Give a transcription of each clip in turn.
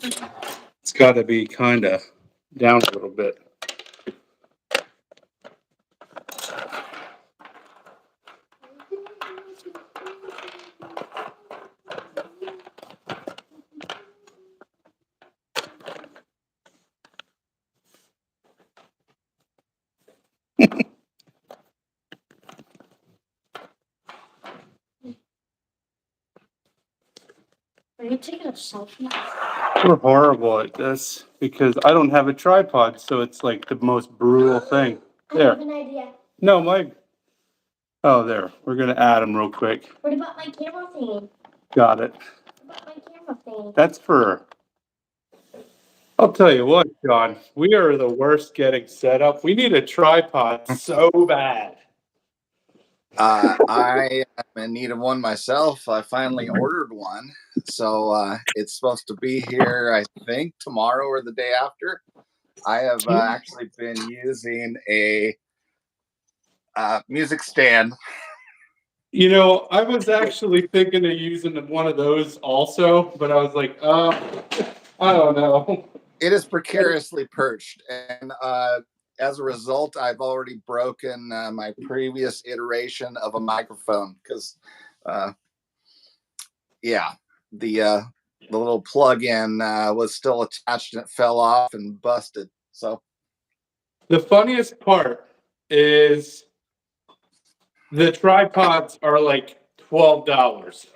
It's got to be kind of down a little bit. Are you taking a selfie? We're horrible at this because I don't have a tripod, so it's like the most brutal thing. I There. have an idea. No, oh, there. We're going to add them real quick. What about my camera thing? Got it. What about my camera thing? That's for... I'll tell you what, John, we are the worst getting set up. We need a tripod so bad. I am in need of one myself. I finally ordered one. So it's supposed to be here, I think, tomorrow or the day after. I have actually been using a music stand. You know, I was actually thinking of using one of those also, but I was like, I don't know. It is precariously perched, and as a result, I've already broken my previous iteration of a microphone because, the little plug-in was still attached and it fell off and busted. So the funniest part is the tripods are like $12.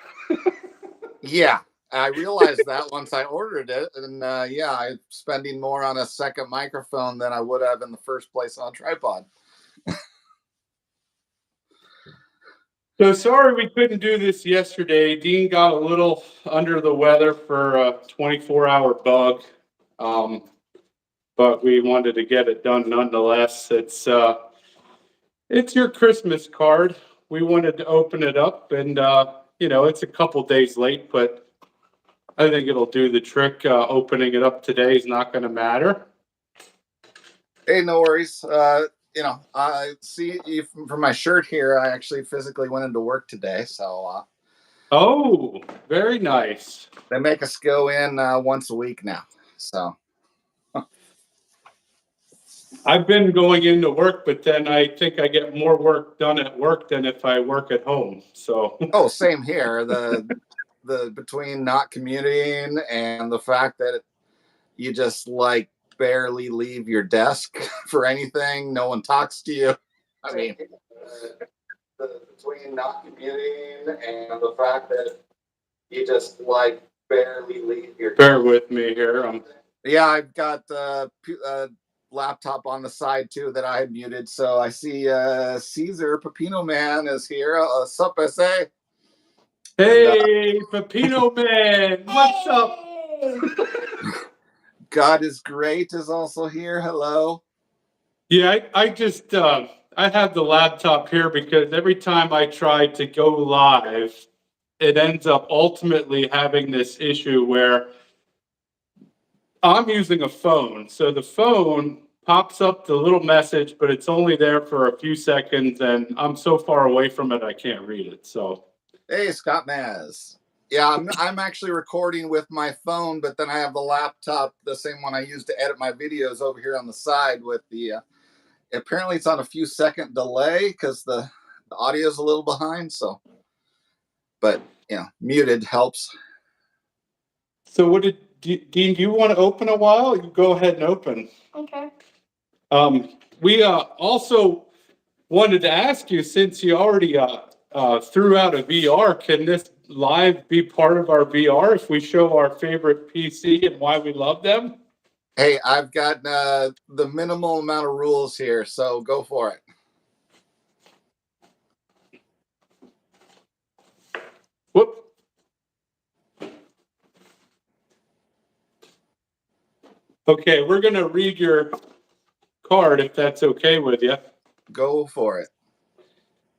Yeah, I realized that once I ordered it, and I'm spending more on a second microphone than I would have in the first place on a tripod. So sorry we couldn't do this yesterday. Dean got a little under the weather for a 24-hour bug, but we wanted to get it done nonetheless. It's your Christmas card. We wanted to open it up, and it's a couple days late, but I think it'll do the trick. Opening it up today is not going to matter. Hey, no worries. I see you from my shirt here. I actually physically went into work today, so. Oh, very nice. They make us go in once a week now, so. I've been going into work, but then I think I get more work done at work than if I work at home. So. Oh, same here. The between not commuting and the fact that you just like barely leave your desk for anything. No one talks to you. I mean, between not commuting and the fact that you just like barely leave your desk. Bear with me here. Yeah, I've got a laptop on the side too that I had muted. So I see Caesar Pepino Man is here. Sup, SA? Hey, Pepino Man, what's up? God is Great is also here. Hello. Yeah, I just I have the laptop here because every time I try to go live, it ends up ultimately having this issue where I'm using a phone. So the phone pops up the little message, but it's only there for a few seconds, and I'm so far away from it I can't read it. So hey, Scott Maz. Yeah, I'm actually recording with my phone, but then I have the laptop, the same one I use to edit my videos, over here on the side with the. Apparently, it's on a few second delay because the audio is a little behind. So, but muted helps. So what did Dean? Do you want to open a while? You go ahead and open. Okay. We also wanted to ask you, since you already threw out a VR, can this live be part of our VR if we show our favorite PC and why we love them? Hey, I've got the minimal amount of rules here, so go for it. Whoop. Okay, we're going to read your card if that's okay with you. Go for it.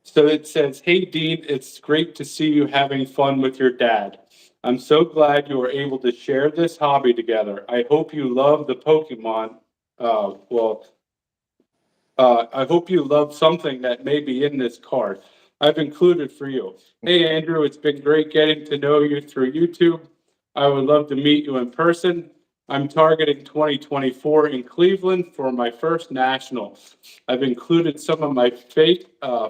So it says, "Hey Dean, it's great to see you having fun with your dad. I'm so glad you were able to share this hobby together. I hope you love the Pokemon. I hope you love something that may be in this card I've included for you. Hey Andrew, it's been great getting to know you through YouTube. I would love to meet you in person. I'm targeting 2024 in Cleveland for my first national. I've included some of my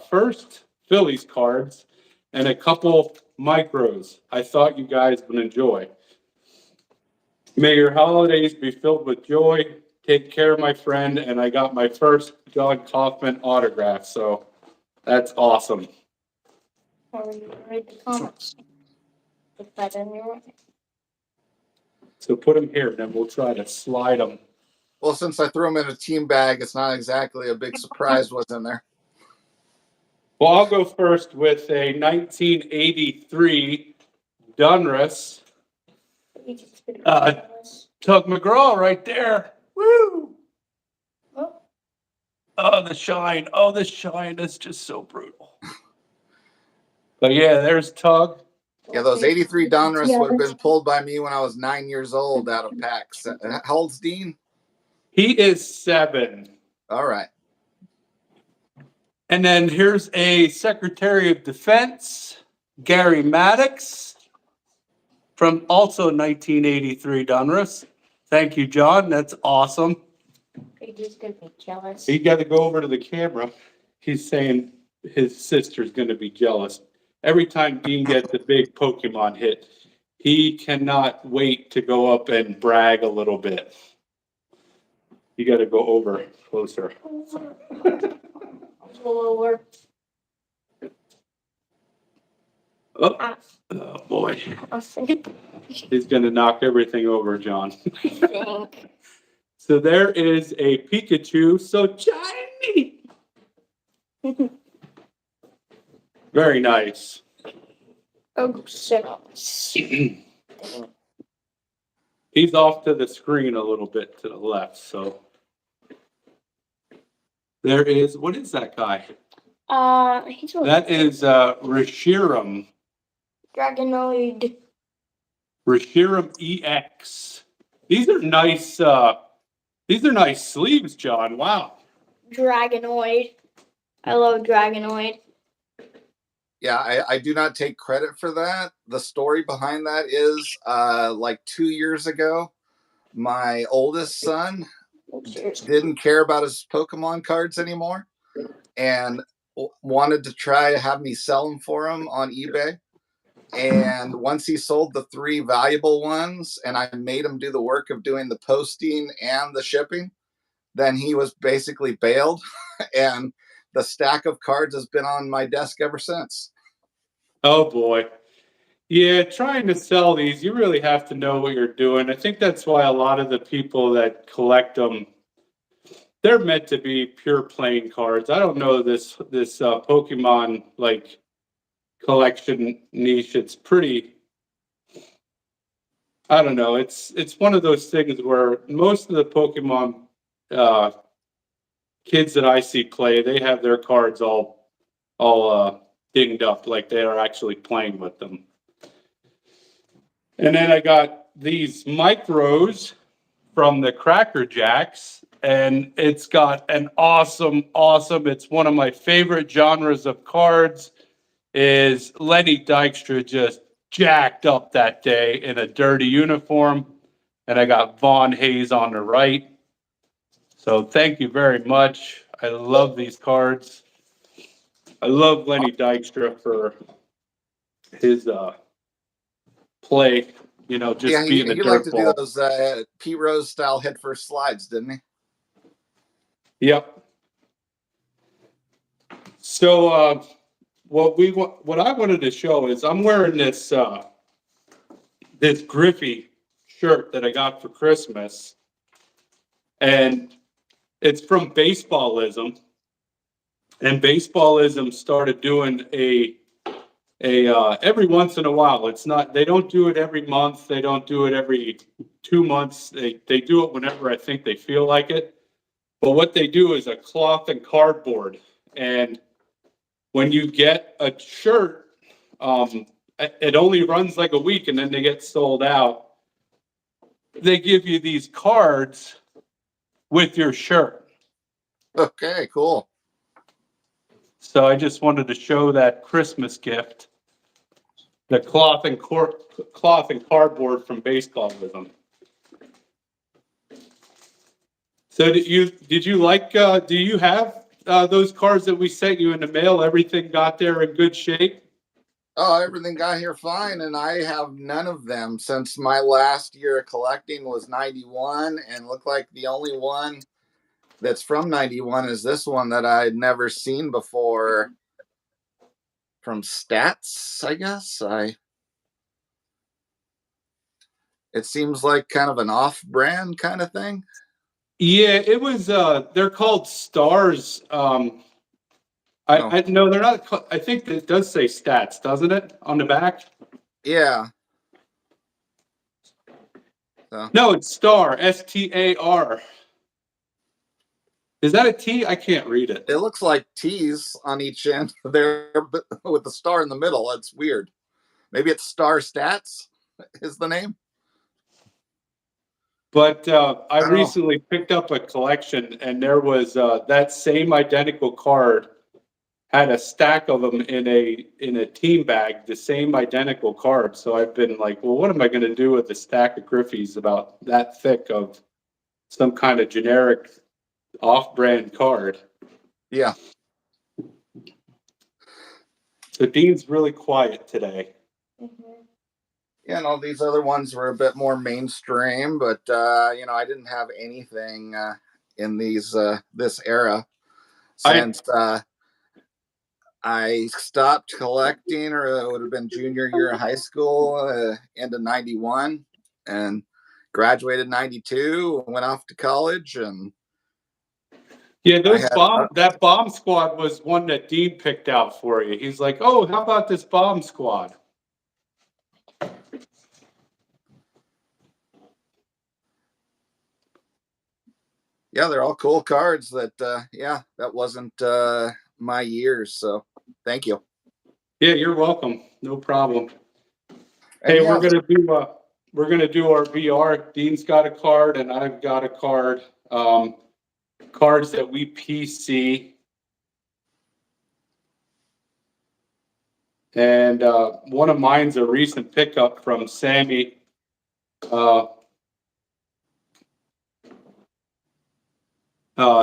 first Phillies cards and a couple micros I thought you guys would enjoy. May your holidays be filled with joy. Take care, my friend. And I got my first John Kaufman autograph, so that's awesome. Or you read the comments. Put that in your. So put them here, then we'll try to slide them. Well, since I threw them in a team bag, it's not exactly a big surprise what's in there. Well, I'll go first with a 1983 Donruss. You just put it Uh, in this. Tug McGraw right there. Woo! Oh, Oh, the shine. Oh, the shine is just so brutal. But yeah, there's Tug. Yeah, those 83 Donruss Yeah, would have that's- been pulled by me when I was 9 years old out of packs. How old's Dean? He is 7. All right. And then here's a Secretary of Defense, Gary Maddox, from also 1983 Donruss. Thank you, John. That's awesome. You're just gonna be jealous. You got to go over to the camera. He's saying his sister's going to be jealous. Every time Dean gets a big Pokemon hit, he cannot wait to go up and brag a little bit. You got to go over closer. Lower. Oh, oh boy. I think. He's going to knock everything over, John. I think. So there is a Pikachu, so shiny. Very nice. Oh, shit. He's off to the screen a little bit to the left, so. There is, what is that guy? He's a That is Reshiram Dragonoid. EX. These are nice sleeves, John. Wow. Dragonoid. I love Dragonoid. Yeah, I do not take credit for that. The story behind that is like 2 years ago, my oldest son didn't care about his Pokemon cards anymore and wanted to try to have me sell them for him on eBay. And once he sold the 3 valuable ones and I made him do the work of doing the posting and the shipping, then he was basically bailed. And the stack of cards has been on my desk ever since. Oh boy. Yeah, trying to sell these, you really have to know what you're doing. I think that's why a lot of the people that collect them, they're meant to be pure playing cards. I don't know this Pokemon like collection niche. It's pretty, I don't know. It's one of those things where most of the Pokemon kids that I see play, they have their cards all dinged up like they are actually playing with them. And then I got these micros from the Cracker Jacks, and it's got an awesome, it's one of my favorite genres of cards, is Lenny Dykstra just jacked up that day in a dirty uniform, and I got Vaughn Hayes on the right. So thank you very much. I love these cards. I love Lenny Dykstra for his play, just Yeah, being a he liked to dirtball. do those Pete Rose style head first slides, didn't he? Yep. So what I wanted to show is I'm wearing this Griffey shirt that I got for Christmas, and it's from Baseballism. And Baseballism started doing a every once in a while. It's not, they don't do it every month. They don't do it every 2 months. They do it whenever I think they feel like it. But what they do is a cloth and cardboard. And when you get a shirt, it only runs like a week and then they get sold out. They give you these cards with your shirt. Okay, cool. So I just wanted to show that Christmas gift, the cloth and cardboard from Baseballism. So did you like, do you have those cards that we sent you in the mail? Everything got there in good shape? Oh, everything got here fine, and I have none of them since my last year of collecting was 91, and looked like the only one that's from 91 is this one that I'd never seen before from Stats, I guess. It seems like kind of an off-brand kind of thing. Yeah, it was, they're called Stars. No. No, they're not, I think it does say Stats, doesn't it, on the back? Yeah. So No, it's Star, STAR. Is that a T? I can't read it. it looks like T's on each end there, but with the star in the middle. That's weird. Maybe it's Star Stats is the name. But I don't know. recently picked up a collection, and there was that same identical card had a stack of them in a team bag, the same identical card. So I've been like, well, what am I going to do with a stack of Griffies about that thick of some kind of generic off-brand card? Yeah. So Dean's really quiet today. Mhm. Yeah, and all these other ones were a bit more mainstream, but I didn't have anything in these this era since I stopped collecting, or it would have been junior year of high school, end of 91, and graduated 92, went off to college, and Yeah, I had that bomb squad was one that Dean picked out for you. He's like, oh, how about this bomb squad? yeah, they're all cool cards that that wasn't my years, so thank you. Yeah, you're welcome. No problem. And Hey, yeah, we're gonna do our VR. Dean's got a card and I've got a card. Cards that we PC. And one of mine's a recent pickup from Sammy.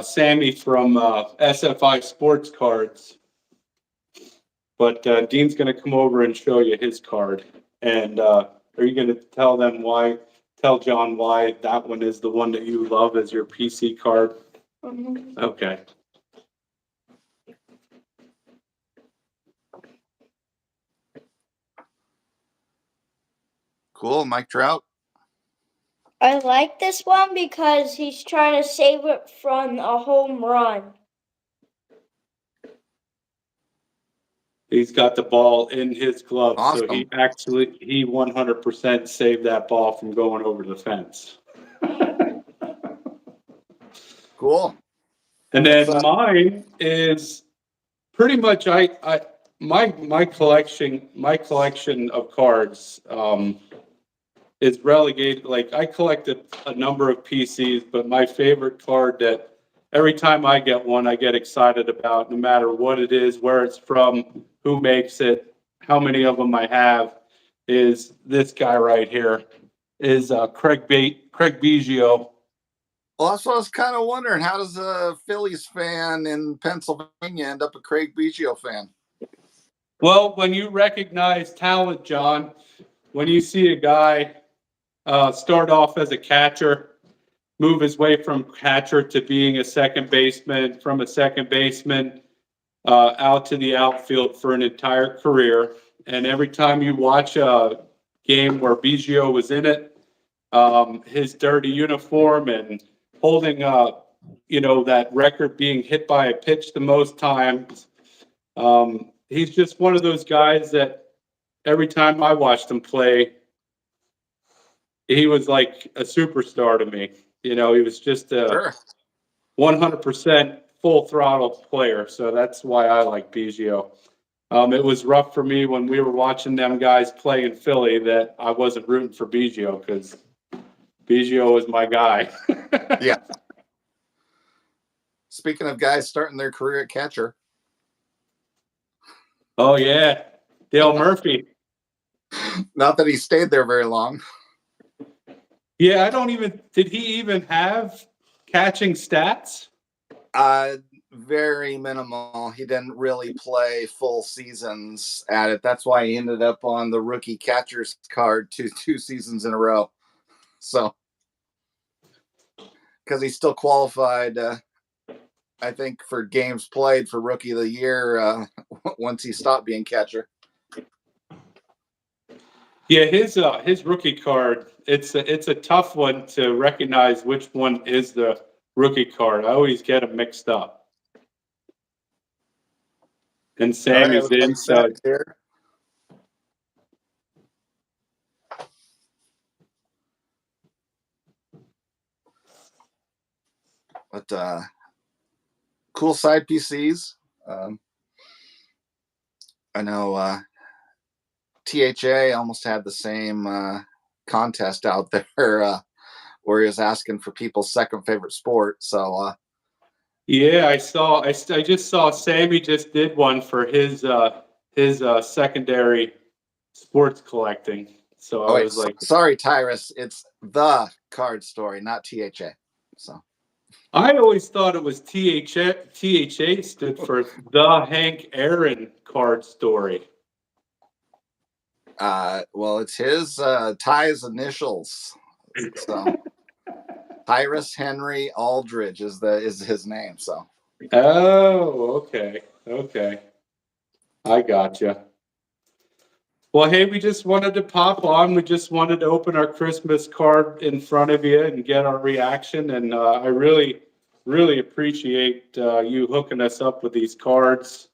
Sammy from SFI Sports Cards. But Dean's going to come over and show you his card. And are you going to tell John why that one is the one that you love as your PC card? Mhm. Okay. cool, Mike Trout. I like this one because he's trying to save it from a home run. He's got the ball in his glove, so Awesome. he 100% saved that ball from going over the fence. Cool. And then mine is pretty much my collection of cards is relegated. Like I collected a number of PCs, but my favorite card that every time I get one, I get excited about, no matter what it is, where it's from, who makes it, how many of them I have, is this guy right here, is Craig Biggio. Well, that's what I was kind of wondering. How does a Phillies fan in Pennsylvania end up a Craig Biggio fan? Well, when you recognize talent, John, when you see a guy start off as a catcher, move his way from catcher to being a second baseman, from a second baseman out to the outfield for an entire career. And every time you watch a game where Biggio was in it, his dirty uniform and holding that record, being hit by a pitch the most times, he's just one of those guys that every time I watched him play, he was like a superstar to me. He was just a 100% full throttle player. So that's why I like Biggio. It was rough for me when we were watching them guys play in Philly that I wasn't rooting for Biggio, because Biggio was my guy. Yeah. Speaking of guys starting their career at catcher. Oh, yeah. Dale Murphy. Not that he stayed there very long. Yeah, did he even have catching stats? Very minimal. He didn't really play full seasons at it. That's why he ended up on the rookie catcher's card two seasons in a row. So, because he still qualified, I think, for games played for rookie of the year once he stopped being catcher. Yeah, his rookie card, it's a tough one to recognize which one is the rookie card. I always get them mixed up. And All right, Sammy's in, what's so next here? But cool side PCs. I know THA almost had the same contest out there where he was asking for people's second favorite sport. So yeah, I just saw Sammy just did one for his secondary sports collecting. So I oh wait, was like, sorry, Tyrus, it's the Card Story, not THA. So I always thought it was THA stood for the Hank Aaron card story. well, it's his Ty's initials. So Tyrus Henry Aldridge is his name. So Oh, okay. I gotcha. Well, hey, we just wanted to pop on. We just wanted to open our Christmas card in front of you and get our reaction. And I really, really appreciate you hooking us up with these cards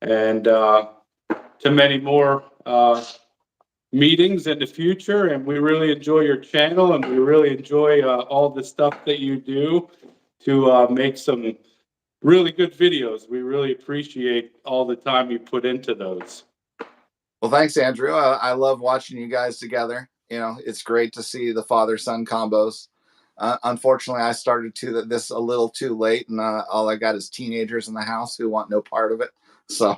and to many more meetings in the future. And we really enjoy your channel and we really enjoy all the stuff that you do to make some really good videos. We really appreciate all the time you put into those. well, thanks, Andrew. I love watching you guys together. You know, it's great to see the father-son combos. Unfortunately, I started this a little too late, and all I got is teenagers in the house who want no part of it. So,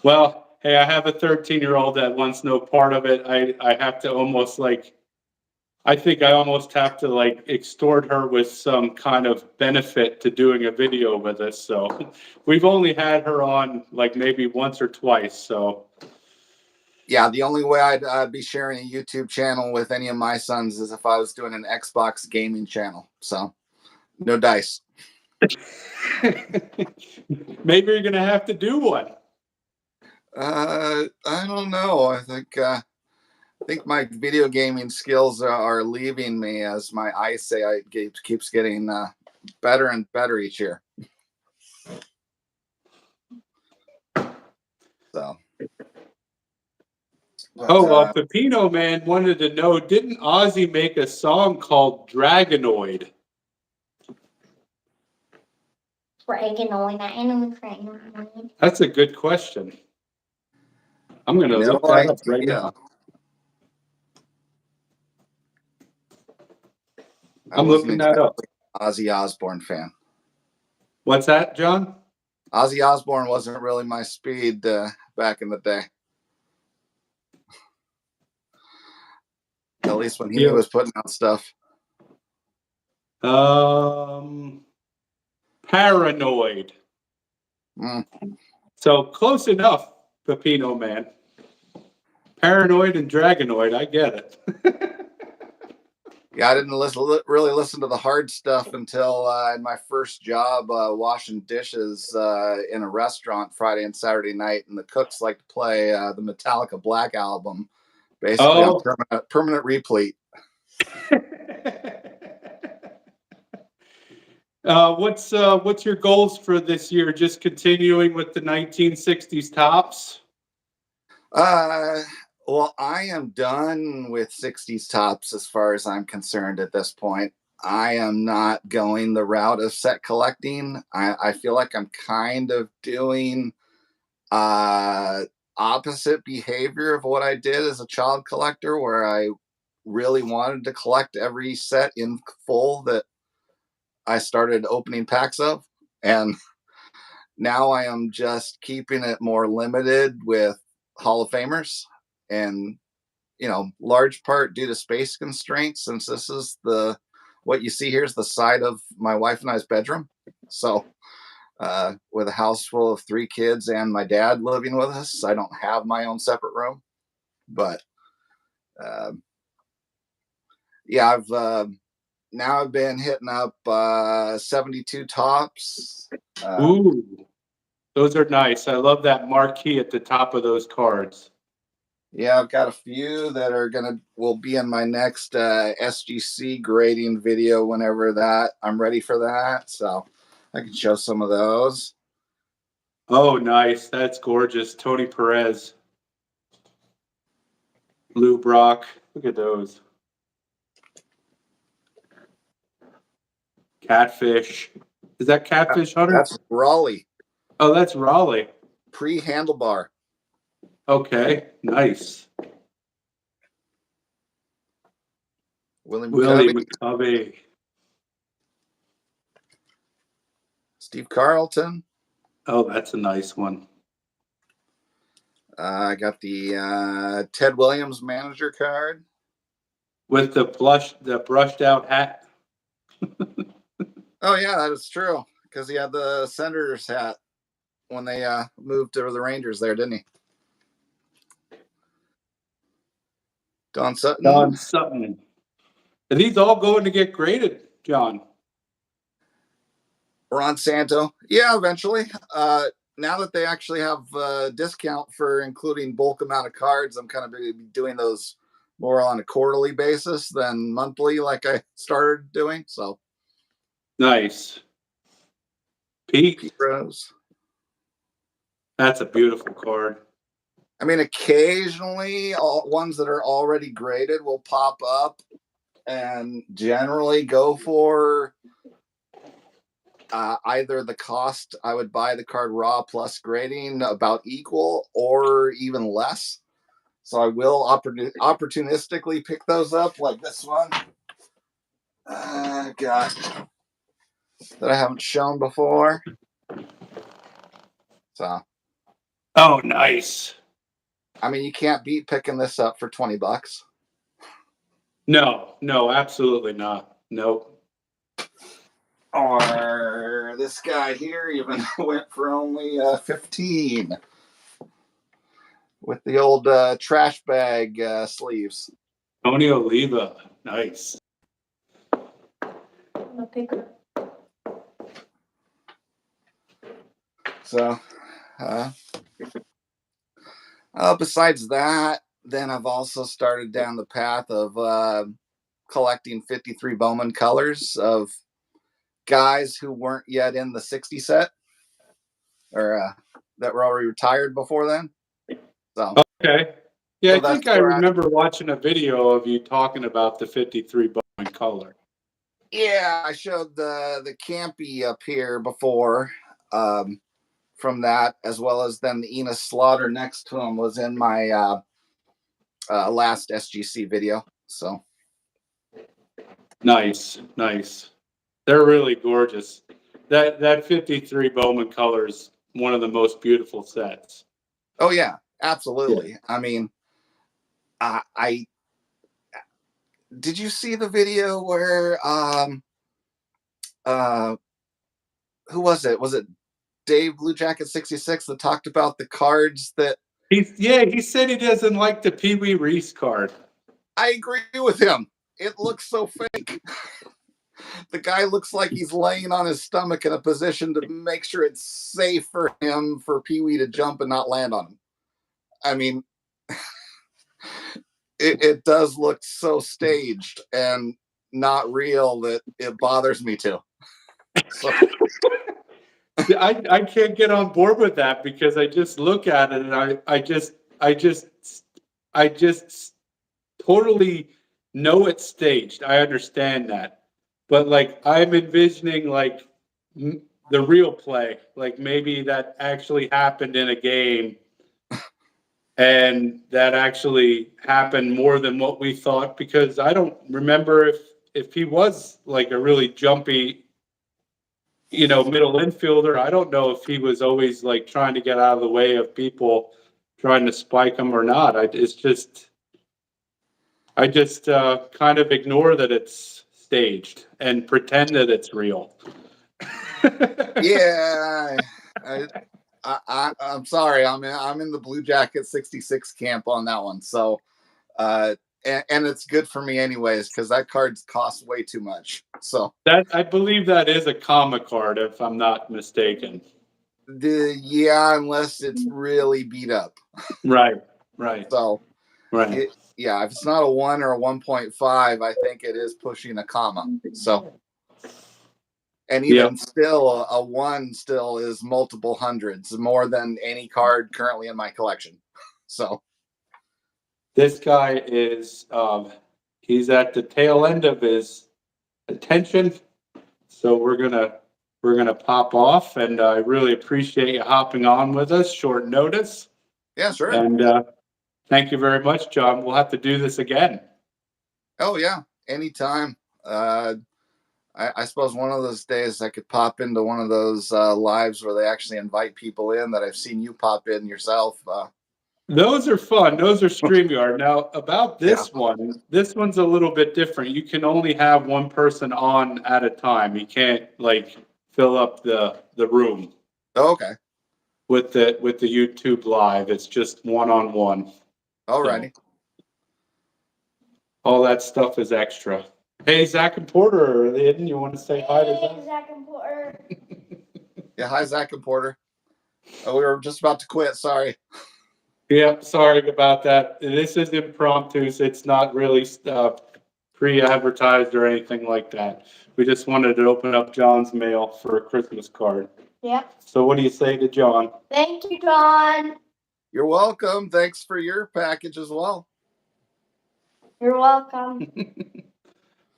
Well, hey, I have a 13-year-old that wants no part of it. I have to almost I think I almost have to extort her with some kind of benefit to doing a video with us. So we've only had her on maybe once or twice. So yeah, the only way I'd be sharing a YouTube channel with any of my sons is if I was doing an Xbox gaming channel. So, no dice. maybe you're gonna have to do one. I don't know. I think my video gaming skills are leaving me as my eyesight keeps getting better and better each year. So, but, Pepino Man wanted to know, didn't Ozzy make a song called Dragonoid? Dragonoid, I know Dragonoid. That's a good question. I'm gonna no look that up right idea. now. I'm looking that up. Ozzy Osbourne fan. What's that, John? Ozzy Osbourne wasn't really my speed back in the day. At least when he was putting out stuff. Paranoid. So close enough, Pepino Man. Paranoid and Dragonoid, I get it. Yeah, I didn't really listen to the hard stuff until I had my first job washing dishes in a restaurant Friday and Saturday night, and the cooks like to play the Metallica Black Album, basically on permanent replete. What's your goals for this year? Just continuing with the 1960s tops? Well, I am done with 60s tops as far as I'm concerned at this point. I am not going the route of set collecting. I feel like I'm kind of doing opposite behavior of what I did as a child collector, where I really wanted to collect every set in full that I started opening packs of. And now I am just keeping it more limited with Hall of Famers. And large part due to space constraints, since this is the what you see here is the side of my wife and I's bedroom. So with a house full of 3 kids and my dad living with us, I don't have my own separate room. But yeah, I've been hitting up 72 tops. Ooh, those are nice. I love that marquee at the top of those cards. Yeah, I've got a few that will be in my next SGC grading video whenever that I'm ready for that. So I can show some of those. Oh, nice. That's gorgeous. Tony Perez. Lou Brock. Look at those. Catfish. Is that Catfish Hunter? That's Raleigh. Oh, that's Raleigh. Pre-handlebar. Okay, nice. Willie Willie McCovey. McCovey. Steve Carlton. Oh, that's a nice one. I got the Ted Williams manager card. With the brushed out hat. Oh yeah, that is true. Because he had the Senators hat when they moved to the Rangers there, didn't he? Don Sutton. Don Sutton. Are these all going to get graded, John? Ron Santo. Yeah, eventually. Now that they actually have a discount for including bulk amount of cards, I'm kind of doing those more on a quarterly basis than monthly like I started doing. So Nice. Pete Rose. That's a beautiful card. I mean, occasionally ones that are already graded will pop up and generally go for either the cost I would buy the card raw plus grading about equal or even less. So I will opportunistically pick those up, like this one. Got that I haven't shown before. So, oh, nice. I mean, you can't beat picking this up for $20. No, absolutely not. Nope. Or this guy here even went for only 15 with the old trash bag sleeves. Tony Oliva, nice. So, besides that, then I've also started down the path of collecting 53 Bowman colors of guys who weren't yet in the 60 set or that were already retired before then. So okay. Yeah, so I think I remember watching a video of you talking about the 53 Bowman color. Yeah, I showed the Campy up here before from that, as well as then the Enos Slaughter next to him was in my last SGC video. So nice. They're really gorgeous. That 53 Bowman color is one of the most beautiful sets. Oh yeah, absolutely. Yeah. I mean, I did you see the video where who was it? Was it Dave Blue Jacket 66 that talked about the cards that he said he doesn't like the Pee Wee Reese card. I agree with him. It looks so fake. The guy looks like he's laying on his stomach in a position to make sure it's safe for him for Pee Wee to jump and not land on him. I mean, it does look so staged and not real that it bothers me too. So. I can't get on board with that because I just look at it and I just totally know it's staged. I understand that. But like I'm envisioning like the real play, like maybe that actually happened in a game and that actually happened more than what we thought, because I don't remember if he was like a really jumpy, middle infielder. I don't know if he was always like trying to get out of the way of people trying to spike him or not. I just kind of ignore that it's staged and pretend that it's real. Yeah, I'm sorry. I'm in the Blue Jacket 66 camp on that one. So, and it's good for me anyways because that card costs way too much. So That I believe that is a comic card, if I'm not mistaken. yeah, unless it's really beat up. Right, right, So right. yeah, if it's not a 1 or a 1.5, I think it is pushing a comma. So, and Yep. even still, a 1 still is multiple hundreds, more than any card currently in my collection. So, This guy is he's at the tail end of his attention, so we're gonna pop off, and I really appreciate you hopping on with us short notice. yeah, sure. And thank you very much, John. We'll have to do this again. Oh, yeah, anytime. I suppose one of those days I could pop into one of those lives where they actually invite people in that I've seen you pop in yourself. Those are fun. Those are StreamYard. Now, about this Yeah. one, this one's a little bit different. You can only have one person on at a time. You can't like fill up the room Oh, okay. with the YouTube live. It's just one-on-one. Alrighty. So, all that stuff is extra. Hey, Zach and Porter, are they in? You want to say hi to them? Hey, Zach and Porter. Yeah, hi, Zach and Porter. Oh, we were just about to quit. Sorry. Yeah, sorry about that. This is impromptu, so it's not really pre-advertised or anything like that. We just wanted to open up John's mail for a Christmas card. Yep. So what do you say to John? Thank you, John. You're welcome. Thanks for your package as well. You're welcome.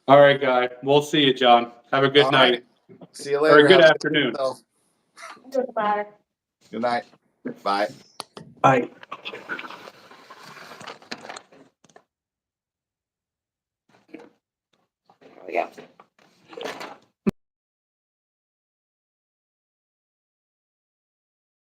All right, guy. We'll see you, John. Have a good All night. right. See you Or later. a good Have afternoon. yourself. Goodbye. Good night. Bye. Bye. There we go.